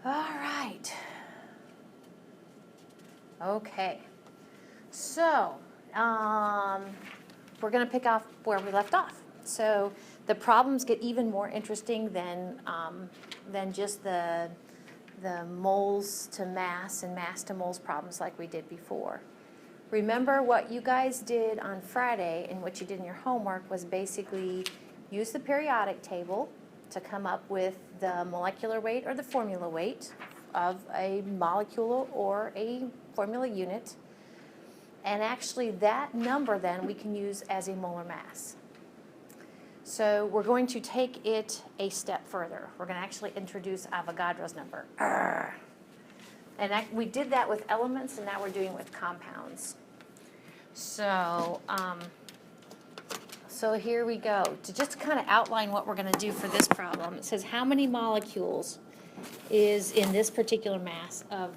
All right. Okay. So, we're going to pick off where we left off. So the problems get even more interesting than just the moles to mass and mass to moles problems like we did before. Remember what you guys did on Friday and what you did in your homework was basically use the periodic table to come up with the molecular weight or the formula weight of a molecule or a formula unit. And actually that number then we can use as a molar mass. So we're going to take it a step further. We're going to actually introduce Avogadro's number. And we did that with elements, and now we're doing it with compounds. So, so here we go. To just kind of outline what we're going to do for this problem, it says how many molecules is in this particular mass of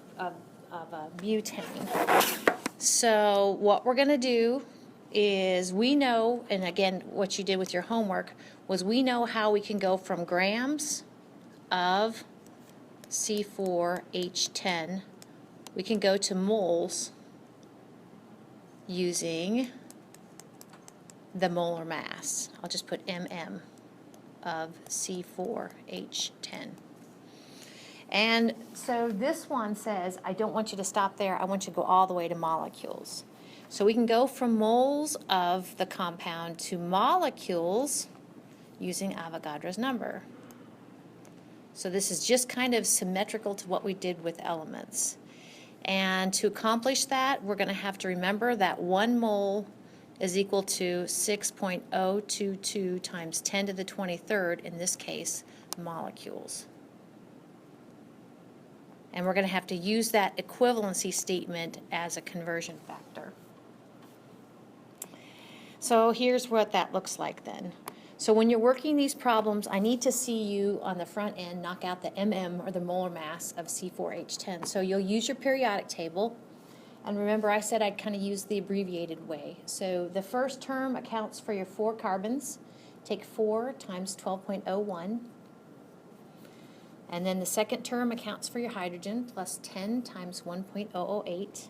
butane. So what we're going to do is we know, and again, what you did with your homework, was we know how we can go from grams of C4H10, we can go to moles using the molar mass. I'll just put mm of C4H10. And so this one says, I don't want you to stop there, I want you to go all the way to molecules. So we can go from moles of the compound to molecules using Avogadro's number. So this is just kind of symmetrical to what we did with elements. And to accomplish that, we're going to have to remember that 1 mole is equal to 6.022 times 10 to the 23rd, in this case, molecules. And we're going to have to use that equivalency statement as a conversion factor. So here's what that looks like then. So when you're working these problems, I need to see you on the front end knock out the mm, or the molar mass of C4H10. So you'll use your periodic table. And remember, I said I'd kind of use the abbreviated way. So the first term accounts for your 4 carbons. Take 4 times 12.01. And then the second term accounts for your hydrogen, plus 10 times 1.008.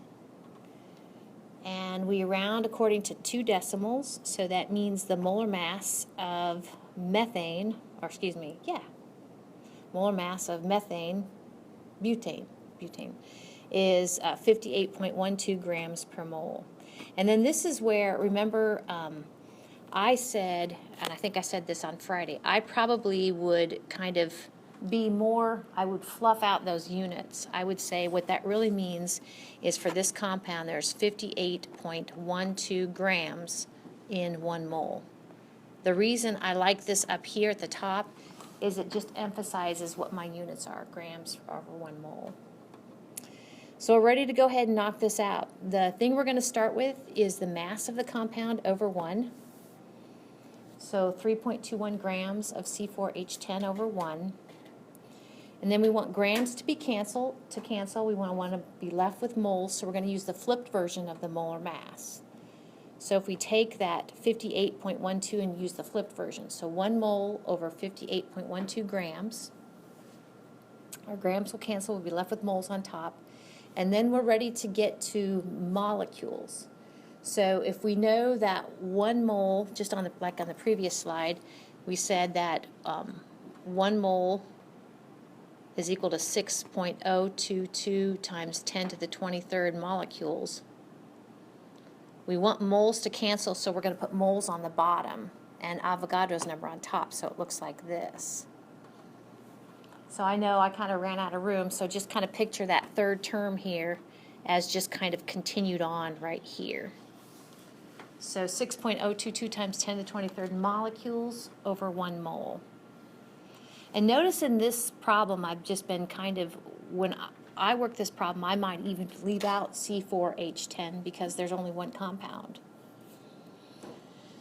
And we round according to 2 decimals, so that means the molar mass of methane, or excuse me, molar mass of methane, butane is 58.12 grams per mole. And then this is where, remember, I said, and I think I said this on Friday, I probably would kind of be more, I would fluff out those units. I would say what that really means is for this compound there's 58.12 grams in 1 mole. The reason I like this up here at the top is it just emphasizes what my units are, grams over 1 mole. So we're ready to go ahead and knock this out. The thing we're going to start with is the mass of the compound over 1. So 3.21 grams of C4H10 over 1. And then we want grams to be cancel. We want to be left with moles, so we're going to use the flipped version of the molar mass. So if we take that 58.12 and use the flipped version, so 1 mole over 58.12 grams, our grams will cancel, we'll be left with moles on top. And then we're ready to get to molecules. So if we know that 1 mole, just on the, like on the previous slide, we said that 1 mole is equal to 6.022 times 10 to the 23rd molecules. We want moles to cancel, so we're going to put moles on the bottom and Avogadro's number on top, so it looks like this. So I know I kind of ran out of room, so just kind of picture that third term here as just kind of continued on right here. So 6.022 times 10 to the 23rd molecules over 1 mole. And notice in this problem, I've just been kind of, when I work this problem, I might even leave out C4H10 because there's only 1 compound.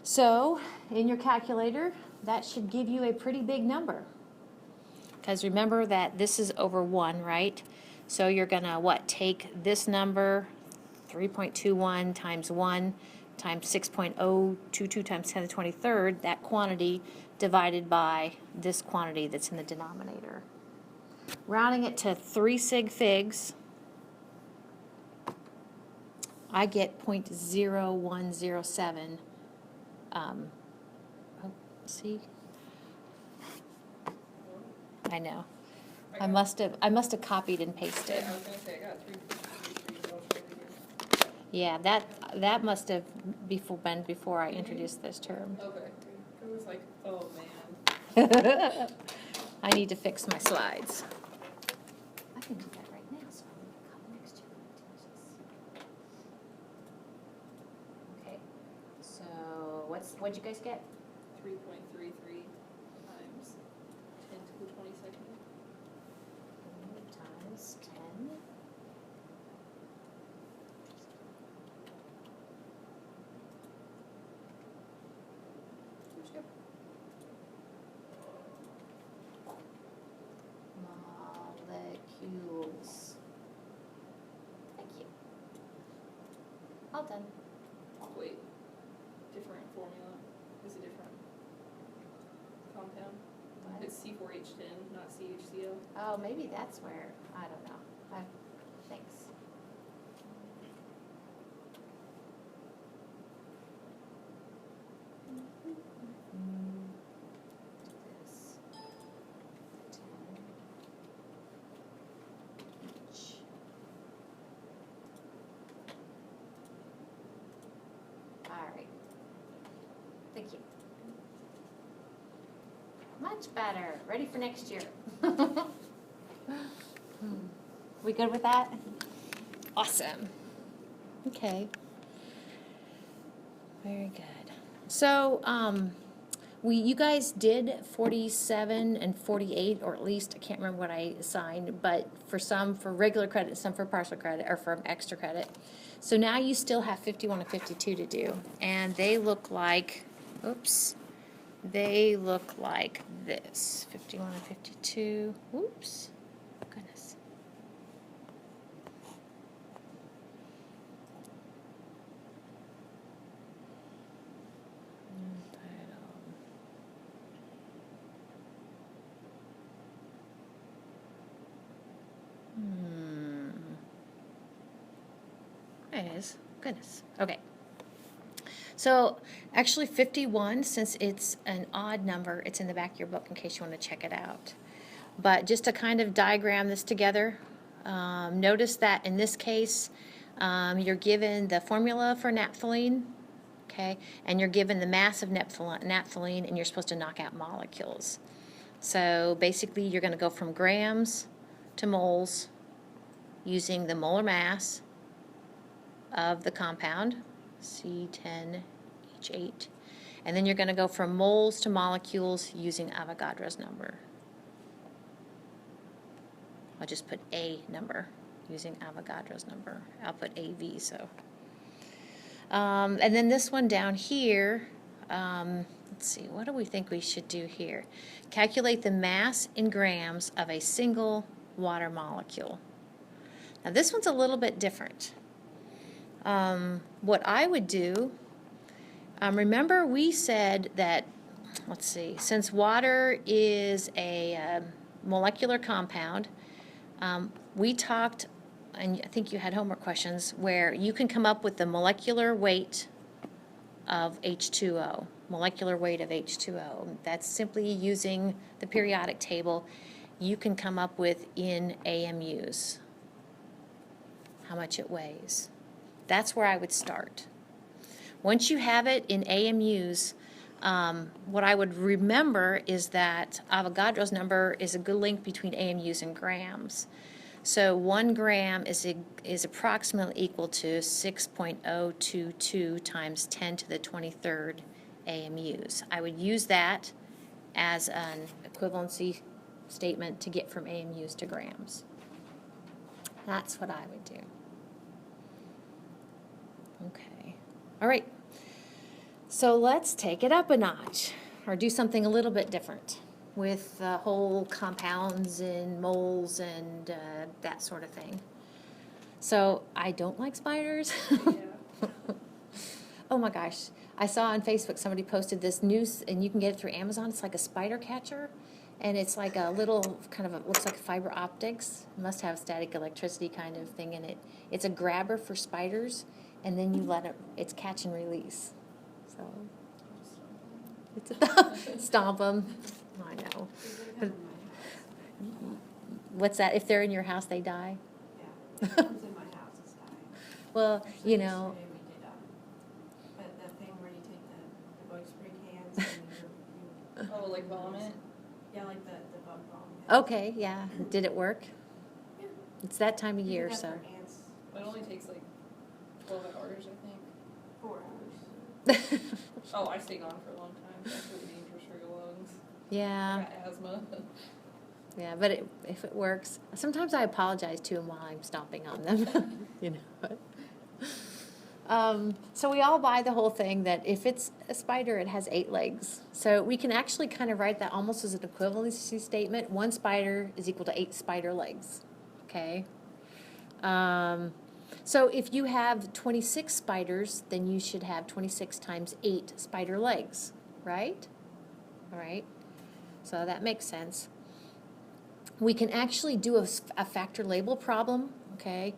So in your calculator, that should give you a pretty big number. Because remember that this is over 1, right? So you're going to, take this number, 3.21 times 1 times 6.022 times 10 to the 23rd, that quantity divided by this quantity that's in the denominator. rounding it to 3 sig figs, I get 0.0107. Oh, see? I know. I must have copied and pasted. I was gonna say I got 3.33. Yeah, that must have been before I introduced this term. Okay. It was like, oh man. I need to fix my slides. I can do that right now, so I'm going to come next to you. Okay, so what'd you guys get? 3.33 times 10 to the 22nd. Times 10. Molecules. Thank you. All done. Wait. Different formula. Is a different compound. What? It's C4H10, not CHCl. Oh, maybe that's where, I don't know. Thanks. This. 10 each. All right. Thank you. Much better. Ready for next year. We good with that? Awesome. Okay. Very good. So, you guys did 47 and 48, or at least I can't remember what I assigned, but for some for regular credit, some for partial credit, or for extra credit. So now you still have 51 and 52 to do, and they look like, oops, they look like this. 51 and 52. Oops. Goodness. It is. Goodness. Okay. So actually 51, since it's an odd number, it's in the back of your book in case you want to check it out. But just to kind of diagram this together, notice that in this case, you're given the formula for naphthalene, okay, and you're given the mass of naphthalene, and you're supposed to knock out molecules. So basically you're going to go from grams to moles using the molar mass of the compound, C10H8. And then you're going to go from moles to molecules using Avogadro's number. I'll just put A number using Avogadro's number. I'll put AV, so. And then this one down here, let's see, what do we think we should do here? Calculate the mass in grams of a single water molecule. Now this one's a little bit different. What I would do, remember we said that, let's see, since water is a molecular compound, we talked, and I think you had homework questions, where you can come up with the molecular weight of H2O, molecular weight of H2O. That's simply using the periodic table. You can come up with in AMUs how much it weighs. That's where I would start. Once you have it in AMUs, what I would remember is that Avogadro's number is a good link between AMUs and grams. So 1 gram is approximately equal to 6.022 times 10 to the 23rd AMUs. I would use that as an equivalency statement to get from AMUs to grams. That's what I would do. Okay. All right. So let's take it up a notch, or do something a little bit different with whole compounds and moles and that sort of thing. So I don't like spiders. Yeah. Oh my gosh. I saw on Facebook somebody posted this news, and you can get it through Amazon. It's like a spider catcher, and it's like a little kind of looks like fiber optics. It must have static electricity kind of thing in it. It's a grabber for spiders, and then you let it. It's catch and release. So it's a stomp them. I know. What's that? If they're in your house, they die. Yeah, if one's in my house, it's dying. Well, Actually, you know. yesterday we did, but that thing where you take the bug spray cans and you. Oh, like vomit? Yeah, like the bug bomb. Okay, yeah. Did it work? Yeah. It's that time of You year, do that so. for ants, It only takes like 12 hours, I think. 4 hours. Oh, I stay gone for a long time. That's really dangerous for your lungs. I Yeah, got asthma. yeah, but if it works, sometimes I apologize to them while I'm stomping on them. You know. So we all buy the whole thing that if it's a spider, it has 8 legs. So we can actually kind of write that almost as an equivalency statement. 1 spider is equal to 8 spider legs. Okay. So if you have 26 spiders, then you should have 26 times 8 spider legs, right? All right. So that makes sense. We can actually do a factor label problem, okay?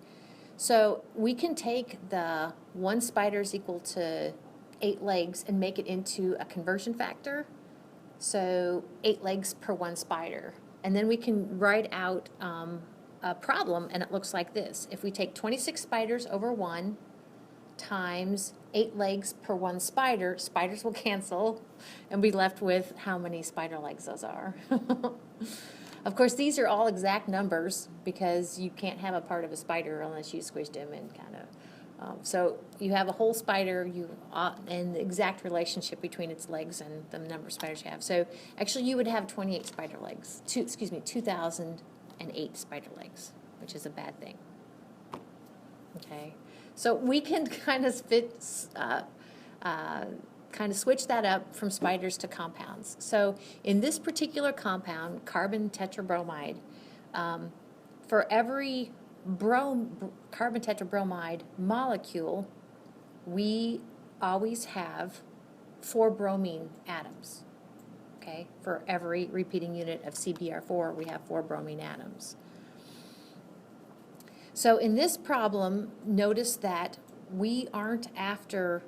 So we can take the 1 spider is equal to 8 legs and make it into a conversion factor. So 8 legs per 1 spider. And then we can write out a problem, and it looks like this. If we take 26 spiders over 1 times 8 legs per 1 spider, spiders will cancel and be left with how many spider legs those are. Of course, these are all exact numbers because you can't have a part of a spider unless you squished him and kind of. So you have a whole spider, and the exact relationship between its legs and the number of spiders you have. So actually, you would have 28 spider legs. 2,008 spider legs, which is a bad thing. Okay, so we can kind of kind of switch that up from spiders to compounds. So in this particular compound, carbon tetrabromide, for every carbon tetrabromide molecule, we always have 4 bromine atoms. Okay, for every repeating unit of CBr4, we have 4 bromine atoms. So in this problem, notice that we aren't after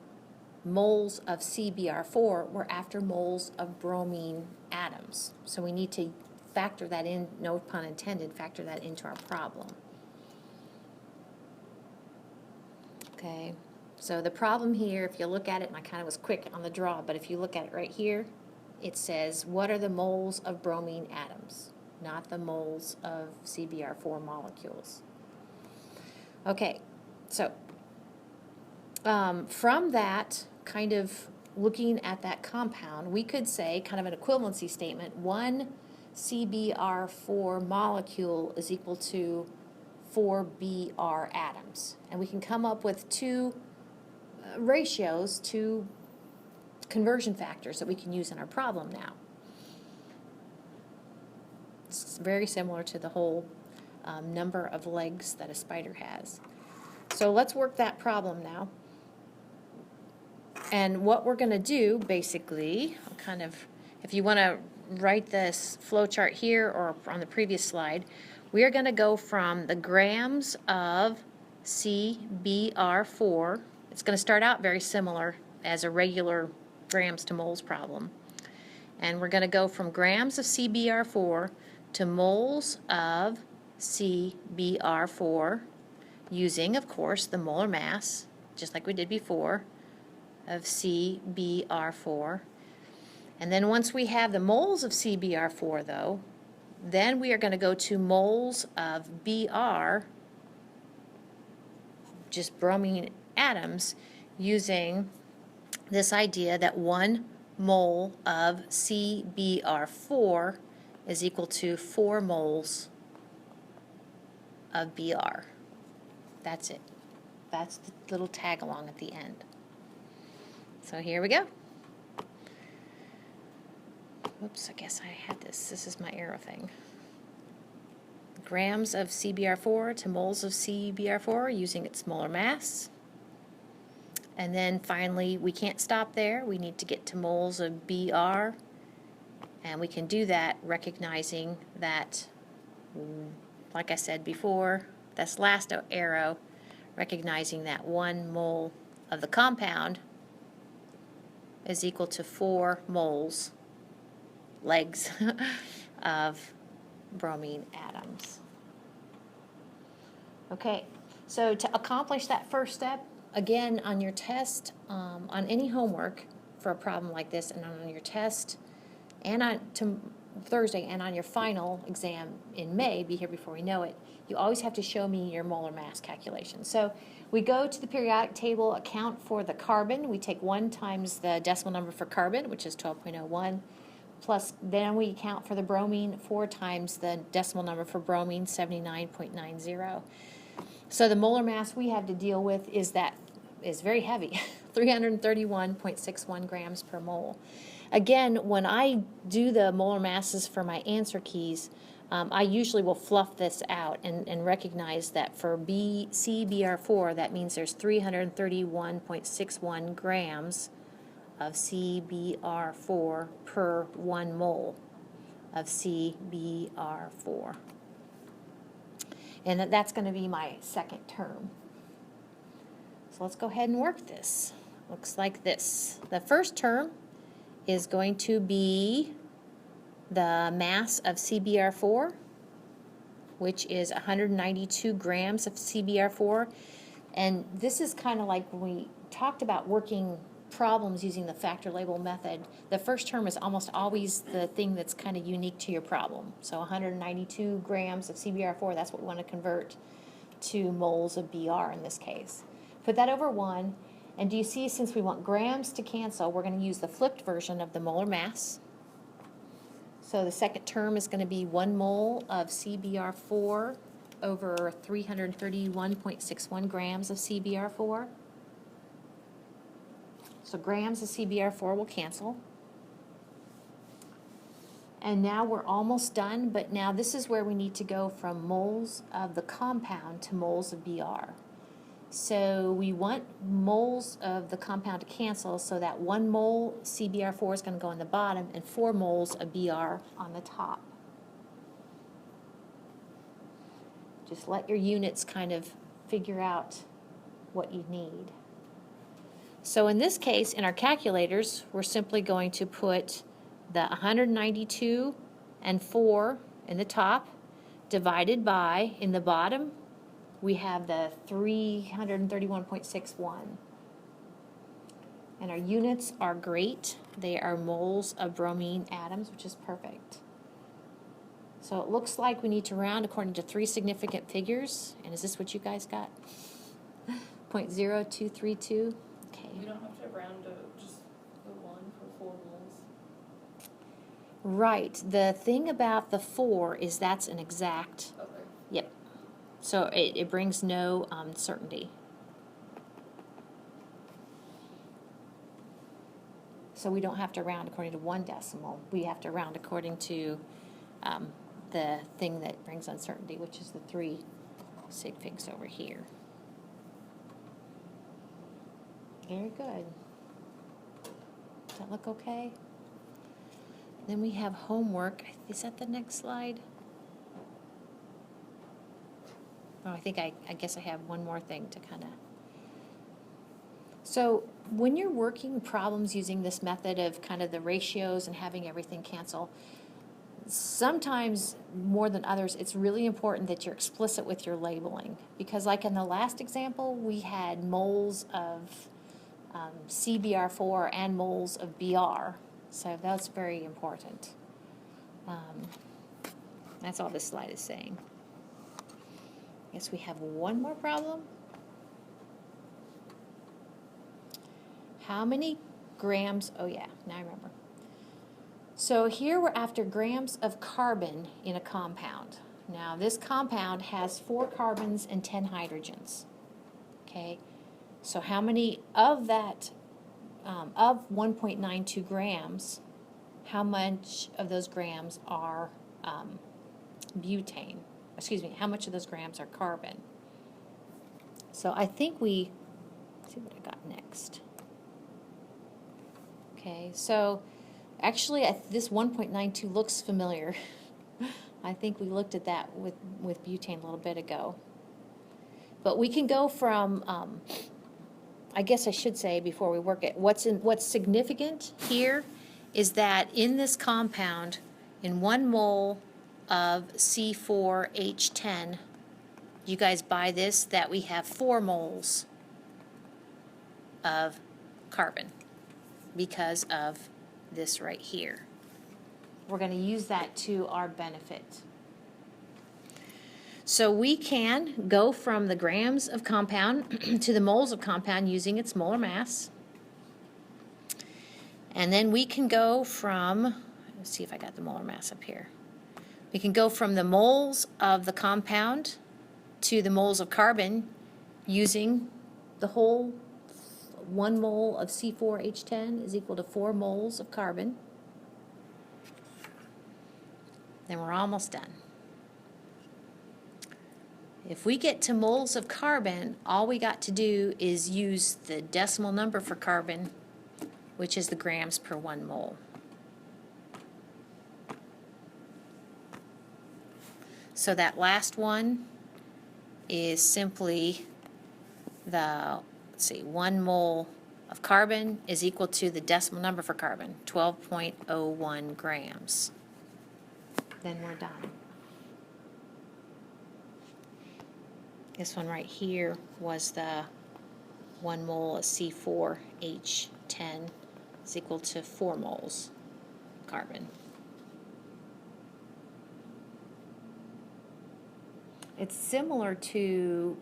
moles of CBr4, we're after moles of bromine atoms. So we need to factor that in, no pun intended, factor that into our problem. Okay, so the problem here, if you look at it, and I kind of was quick on the draw, but if you look at it right here, it says, what are the moles of bromine atoms, not the moles of CBr4 molecules. Okay, so from that, kind of looking at that compound, we could say, kind of an equivalency statement, 1 CBr4 molecule is equal to 4 Br atoms. And we can come up with 2 ratios, 2 conversion factors that we can use in our problem now. It's very similar to the whole number of legs that a spider has. So let's work that problem now. And what we're going to do, basically, kind of, if you want to write this flow chart here or on the previous slide, we are going to go from the grams of CBr4. It's going to start out very similar as a regular grams to moles problem. And we're going to go from grams of CBr4 to moles of CBr4 using, of course, the molar mass, just like we did before, of CBr4. And then once we have the moles of CBr4, though, then we are going to go to moles of Br, just bromine atoms, using this idea that 1 mole of CBr4 is equal to 4 moles of Br. That's it. That's the little tag along at the end. So here we go. Oops, I guess I had this. This is my arrow thing. Grams of CBr4 to moles of CBr4 using its molar mass. And then finally, we can't stop there. We need to get to moles of Br And we can do that recognizing that, like I said before, this last arrow, recognizing that 1 mole of the compound is equal to 4 moles, legs, of bromine atoms. Okay, so to accomplish that first step, again, on your test, on any homework for a problem like this, and on your test, and on Thursday, and on your final exam in May, be here before we know it, you always have to show me your molar mass calculation. So we go to the periodic table, account for the carbon. We take 1 times the decimal number for carbon, which is 12.01, plus then we account for the bromine 4 times the decimal number for bromine, 79.90. So the molar mass we have to deal with is very heavy, 331.61 grams per mole. Again, when I do the molar masses for my answer keys, I usually will fluff this out and recognize that for CBr4, that means there's 331.61 grams of CBr4 per 1 mole of CBr4. And that's going to be my second term. So let's go ahead and work this. Looks like this. The first term is going to be the mass of CBr4, which is 192 grams of CBr4. And this is kind of like when we talked about working problems using the factor label method. The first term is almost always the thing that's kind of unique to your problem. So 192 grams of CBr4, that's what we want to convert to moles of Br in this case. Put that over 1, and do you see, since we want grams to cancel, we're going to use the flipped version of the molar mass. So the second term is going to be 1 mole of CBr4 over 331.61 grams of CBr4. So grams of CBr4 will cancel. And now we're almost done, but now this is where we need to go from moles of the compound to moles of Br. So we want moles of the compound to cancel, so that 1 mole CBr4 is going to go on the bottom and 4 moles of Br on the top. Just let your units kind of figure out what you need. So in this case, in our calculators, we're simply going to put the 192 and 4 in the top, divided by, in the bottom, we have the 331.61. And our units are great. They are moles of bromine atoms, which is perfect. So it looks like we need to round according to 3 significant figures. And is this what you guys got? 0.0232. Okay. We don't have to round to just the 1 for 4 moles. Right. The thing about the 4 is that's an exact. Okay. Yep. So it brings no uncertainty. So we don't have to round according to 1 decimal. We have to round according to the thing that brings uncertainty, which is the 3 sig figs over here. Very good. Does that look okay? Then we have homework. Is that the next slide? Oh, I think I guess I have one more thing to kind of. So when you're working problems using this method of kind of the ratios and having everything cancel, sometimes more than others, it's really important that you're explicit with your labeling. Because like in the last example, we had moles of CBr4 and moles of Br. So that's very important. That's all this slide is saying. I guess we have one more problem. How many grams? Oh yeah, now I remember. So here we're after grams of carbon in a compound. Now this compound has 4 carbons and 10 hydrogens. Okay, so how many of that, of 1.92 grams, how much of those grams are butane? Excuse me, how much of those grams are carbon? So I think let's see what I got next. Okay, so Actually, this 1.92 looks familiar. I think we looked at that with butane a little bit ago. But we can go from, I guess I should say before we work it, what's significant here is that in this compound, in 1 mole of C4H10, you guys buy this, that we have 4 moles of carbon because of this right here. We're going to use that to our benefit. So we can go from the grams of compound to the moles of compound using its molar mass. And then we can go from, let's see if I got the molar mass up here. We can go from the moles of the compound to the moles of carbon using the whole 1 mole of C4H10 is equal to 4 moles of carbon. Then we're almost done. If we get to moles of carbon, all we got to do is use the decimal number for carbon, which is the grams per 1 mole. So that last one is simply the, let's see, 1 mole of carbon is equal to the decimal number for carbon, 12.01 grams. Then we're done. This one right here was the 1 mole of C4H10 is equal to 4 moles carbon. It's similar to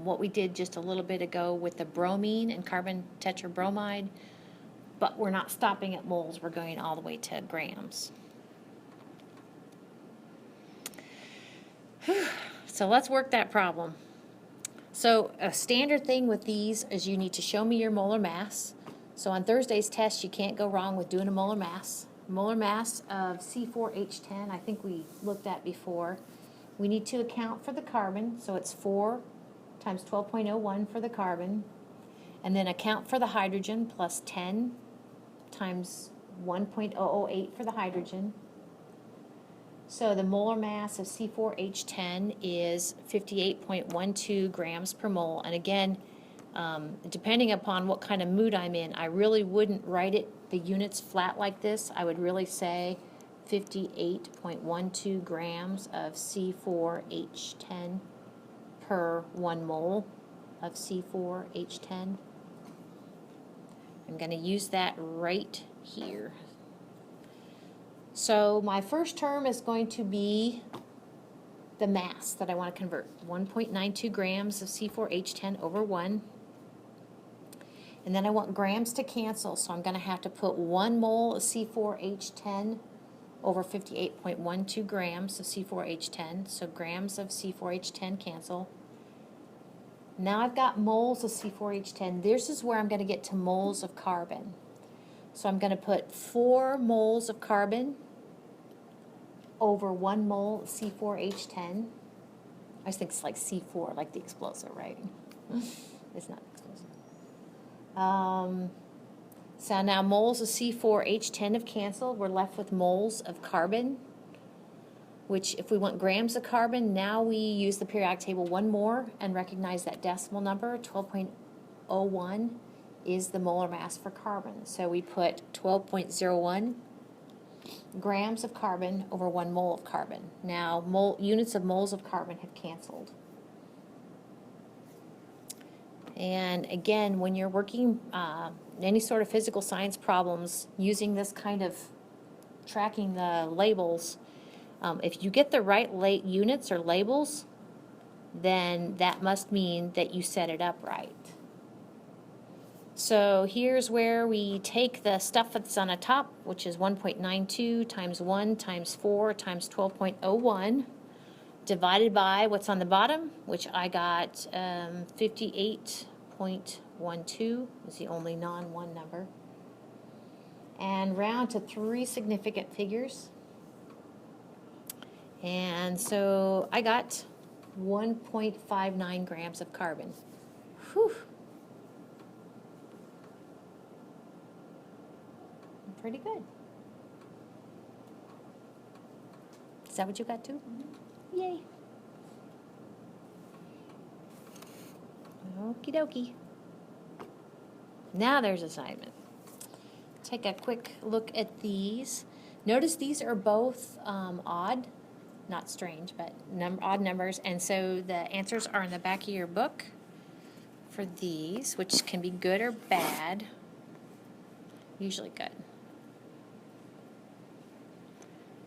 what we did just a little bit ago with the bromine and carbon tetrabromide, but we're not stopping at moles, we're going all the way to grams. So let's work that problem. So a standard thing with these is you need to show me your molar mass. So on Thursday's test, you can't go wrong with doing a molar mass. Molar mass of C4H10, I think we looked at before. We need to account for the carbon, so it's 4 times 12.01 for the carbon, and then account for the hydrogen plus 10 times 1.008 for the hydrogen. So the molar mass of C4H10 is 58.12 grams per mole. And again, depending upon what kind of mood I'm in, I really wouldn't write the units flat like this. I would really say 58.12 grams of C4H10 per 1 mole of C4H10. I'm going to use that right here. So my first term is going to be the mass that I want to convert, 1.92 grams of C4H10 over 1. And then I want grams to cancel, so I'm going to have to put 1 mole of C4H10 over 58.12 grams of C4H10. So grams of C4H10 cancel. Now I've got moles of C4H10. This is where I'm going to get to moles of carbon. So I'm going to put 4 moles of carbon over 1 mole of C4H10. I just think it's like C4, like the explosive, right? It's not explosive. So now moles of C4H10 have canceled. We're left with moles of carbon, which if we want grams of carbon, now we use the periodic table 1 more and recognize that decimal number, 12.01 is the molar mass for carbon. So we put 12.01 grams of carbon over 1 mole of carbon. Now units of moles of carbon have canceled. And again, when you're working any sort of physical science problems using this kind of tracking the labels, if you get the right units or labels, then that must mean that you set it up right. So here's where we take the stuff that's on the top, which is 1.92 times 1 times 4 times 12.01, divided by what's on the bottom, which I got 58.12 is the only non-1 number, and round to 3 significant figures. And so I got 1.59 grams of carbon. Whew. Pretty good. Is that what you got too? Yay. Okie dokie. Now there's assignment. Take a quick look at these. Notice these are both odd, not strange, but odd numbers, and so the answers are in the back of your book for these, which can be good or bad. Usually good.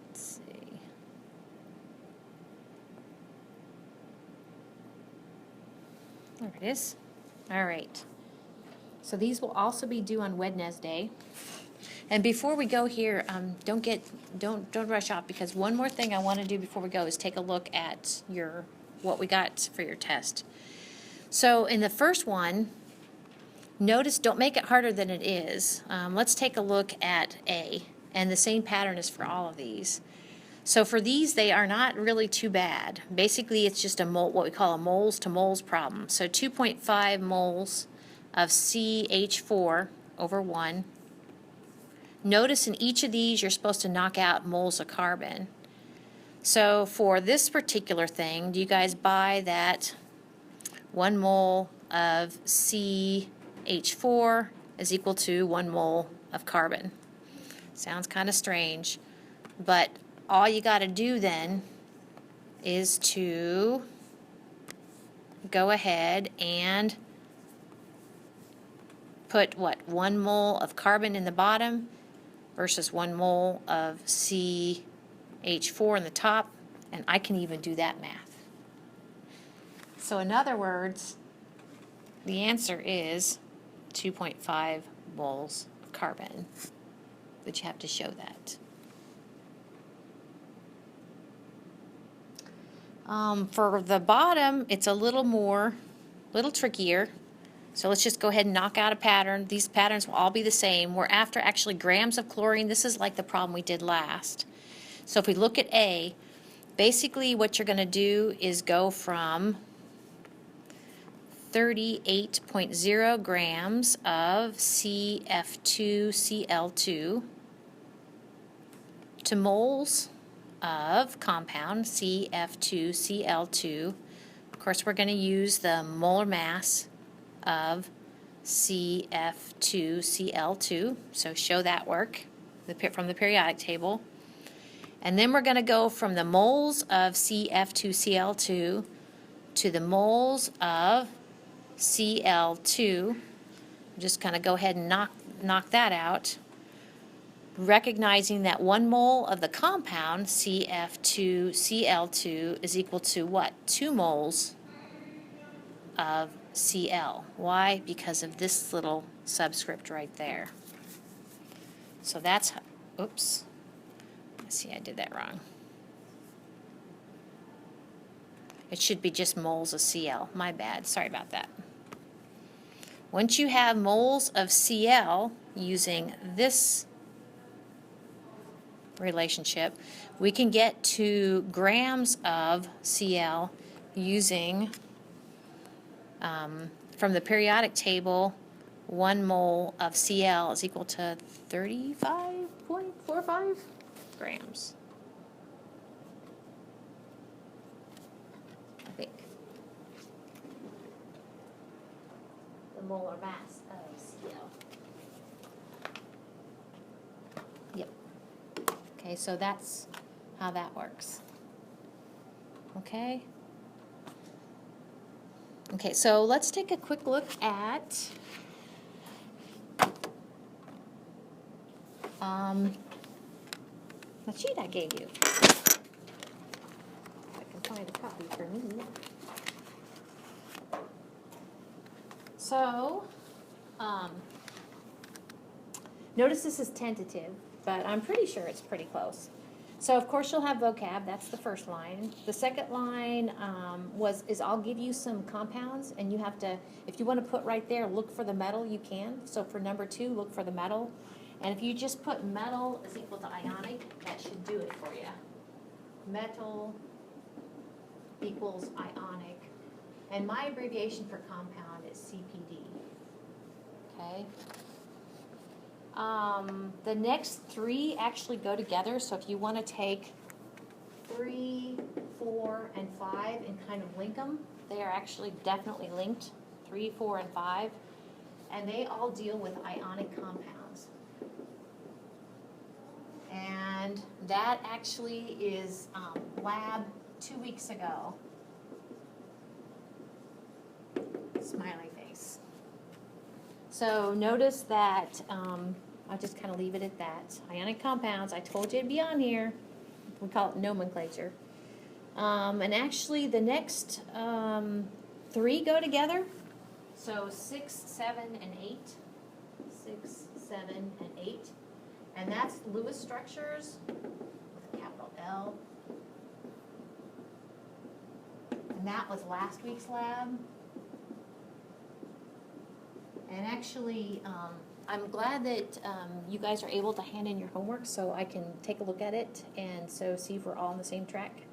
Let's see. There it is. All right. So these will also be due on Wednesday. And before we go here, don't rush off, because one more thing I want to do before we go is take a look at what we got for your test. So in the first one, notice, don't make it harder than it is. Let's take a look at A, and the same pattern is for all of these. So for these, they are not really too bad. Basically, it's just what we call a moles to moles problem. So 2.5 moles of CH4 over 1. Notice in each of these, you're supposed to knock out moles of carbon. So for this particular thing, do you guys buy that 1 mole of CH4 is equal to 1 mole of carbon? Sounds kind of strange, but all you got to do then is to go ahead and put, 1 mole of carbon in the bottom versus 1 mole of CH4 in the top, and I can even do that math. So in other words, the answer is 2.5 moles of carbon, but you have to show that. For the bottom, it's a little trickier. So let's just go ahead and knock out a pattern. These patterns will all be the same. We're after actually grams of chlorine. This is like the problem we did last. So if we look at A, basically what you're going to do is go from 38.0 grams of CF2Cl2 to moles of compound CF2Cl2. Of course, we're going to use the molar mass of CF2Cl2, so show that work from the periodic table. And then we're going to go from the moles of CF2Cl2 to the moles of Cl2. I'm just going to go ahead and knock that out, recognizing that 1 mole of the compound CF2Cl2 is equal to what? 2 moles of Cl. Why? Because of this little subscript right there. So that's, oops, let's see, I did that wrong. It should be just moles of Cl. My bad, sorry about that. Once you have moles of Cl using this relationship, we can get to grams of Cl using from the periodic table. 1 mole of Cl is equal to 35.45 grams. I think. The molar mass of Cl. Yep. Okay, so that's how that works. Okay. Okay, so let's take a quick look at the sheet I gave you. If I can find a copy for me. So, notice this is tentative, but I'm pretty sure it's pretty close. So of course you'll have vocab, that's the first line. The second line is I'll give you some compounds, and you have to, if you want to put right there, look for the metal, you can. So for number 2, look for the metal. And if you just put metal is equal to ionic, that should do it for you. Metal equals ionic. And my abbreviation for compound is CPD. Okay? The next 3 actually go together, so if you want to take 3, 4, and 5 and kind of link them. They are actually definitely linked, 3, 4, and 5. And they all deal with ionic compounds. And that actually is lab 2 weeks ago. Smiley face. So notice that, I'll just kind of leave it at that. Ionic compounds, I told you it'd be on here. We call it nomenclature. And actually the next 3 go together. So 6, 7, and 8. 6, 7, and 8. And that's Lewis structures with a capital L. And that was last week's lab. And actually, I'm glad that you guys are able to hand in your homework so I can take a look at it and so see if we're all on the same track.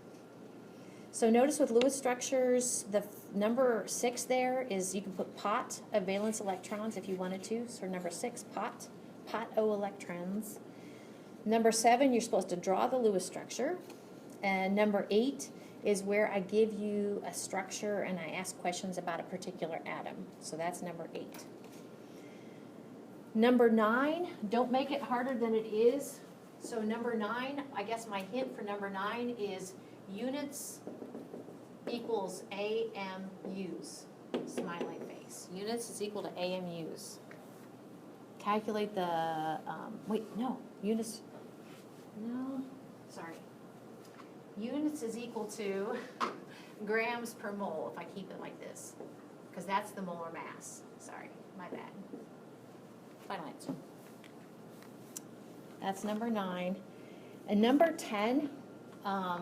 So notice with Lewis structures, the number 6 there is, you can put pot of valence electrons if you wanted to. So number 6, pot O electrons. Number 7, you're supposed to draw the Lewis structure. And number 8 is where I give you a structure and I ask questions about a particular atom. So that's number 8. Number 9, don't make it harder than it is. So number 9, I guess my hint for number 9 is units equals AMUs. Smiley face. Units is equal to AMUs. Calculate the, units, no, sorry. Units is equal to grams per mole, if I keep it like this, because that's the molar mass. Sorry, my bad. Final answer. That's number 9. And number 10, I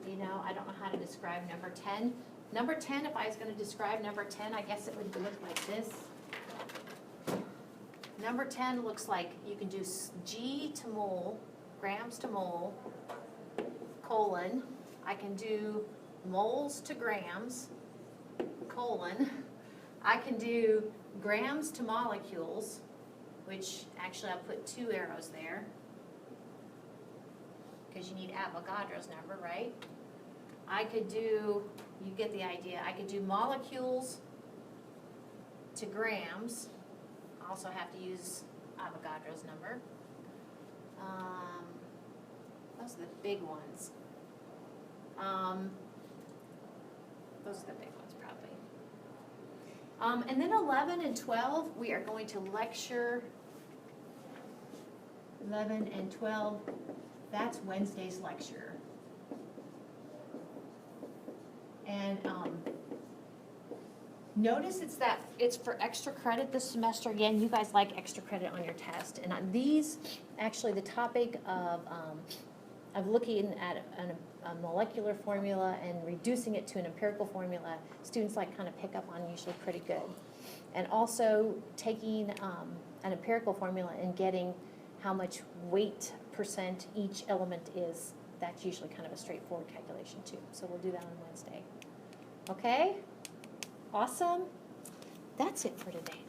don't know how to describe number 10. Number 10, if I was going to describe number 10, I guess it would look like this. Number 10 looks like you can do G to mole, grams to mole, colon. I can do moles to grams, colon. I can do grams to molecules, which actually I'll put 2 arrows there, because you need Avogadro's number, right? I could do, you get the idea, I could do molecules to grams. Also have to use Avogadro's number. Those are the big ones. Those are the big ones, probably. And then 11 and 12, we are going to lecture. 11 and 12, that's Wednesday's lecture. And notice it's for extra credit this semester. Again, you guys like extra credit on your test. And on these, actually the topic of looking at a molecular formula and reducing it to an empirical formula, students kind of pick up on usually pretty good. And also taking an empirical formula and getting how much weight percent each element is, that's usually kind of a straightforward calculation too. So we'll do that on Wednesday. Okay? Awesome. That's it for today.